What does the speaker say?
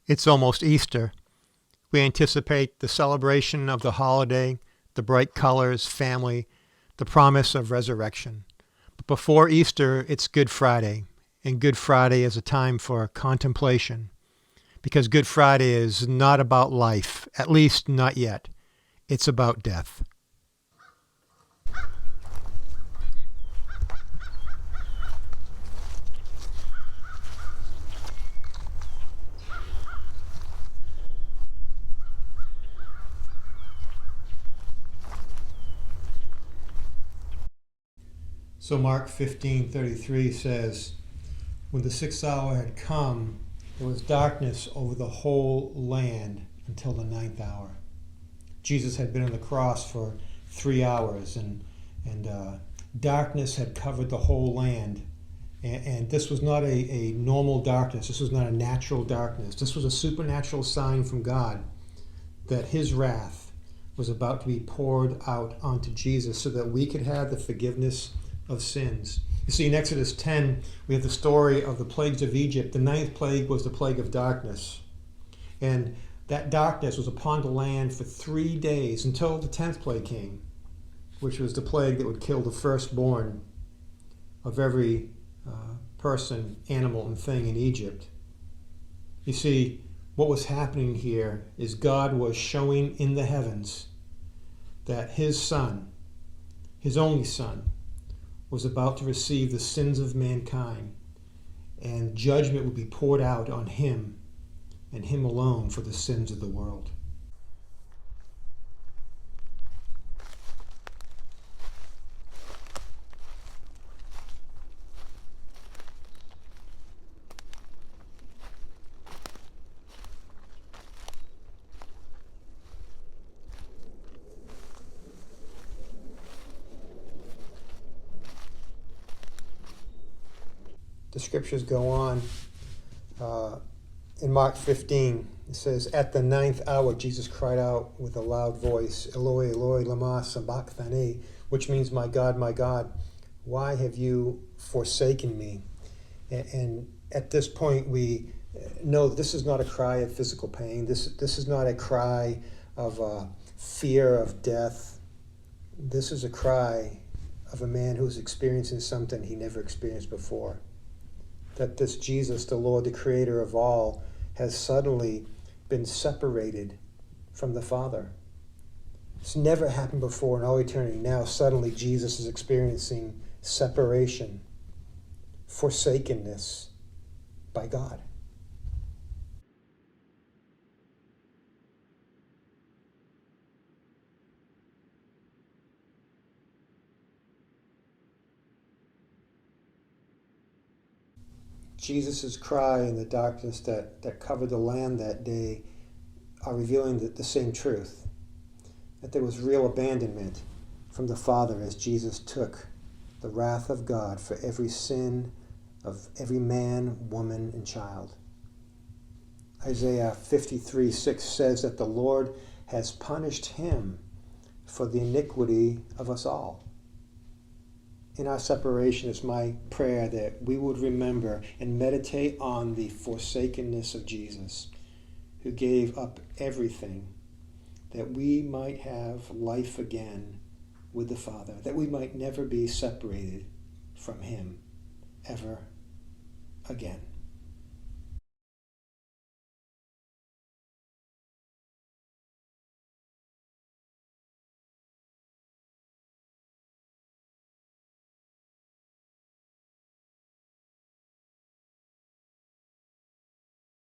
It's almost Easter. We anticipate the celebration of the holiday, the bright colors, family, the promise of resurrection. But before Easter, it's Good Friday, and Good Friday is a time for contemplation, because Good Friday is not about life, at least not yet. It's about death. So Mark 15:33 says, when the sixth hour had come, there was darkness over the whole land until the ninth hour. Jesus had been on the cross for 3 hours, and darkness had covered the whole land. And this was not a normal darkness. This was not a natural darkness. This was a supernatural sign from God that his wrath was about to be poured out onto Jesus so that we could have the forgiveness of sins. You see, in Exodus 10, we have the story of the plagues of Egypt. The ninth plague was the plague of darkness. And that darkness was upon the land for 3 days until the 10th plague came, which was the plague that would kill the firstborn of every person, animal, and thing in Egypt. You see, what was happening here is God was showing in the heavens that his Son, his only Son, was about to receive the sins of mankind, and judgment would be poured out on him and him alone for the sins of the world. The scriptures go on in Mark 15. It says, at the ninth hour, Jesus cried out with a loud voice, Eloi, Eloi, lama sabachthani, which means, my God, why have you forsaken me? And at this point, we know that this is not a cry of physical pain. This is not a cry of fear of death. This is a cry of a man who's experiencing something he never experienced before. That this Jesus, the Lord, the creator of all, has suddenly been separated from the Father. It's never happened before in all eternity. Now suddenly Jesus is experiencing separation, forsakenness by God. Jesus' cry and the darkness that covered the land that day are revealing the same truth, that there was real abandonment from the Father as Jesus took the wrath of God for every sin of every man, woman, and child. Isaiah 53:6 says that the Lord has punished him for the iniquity of us all. In our separation, it's my prayer that we would remember and meditate on the forsakenness of Jesus, who gave up everything that we might have life again with the Father, that we might never be separated from him ever again.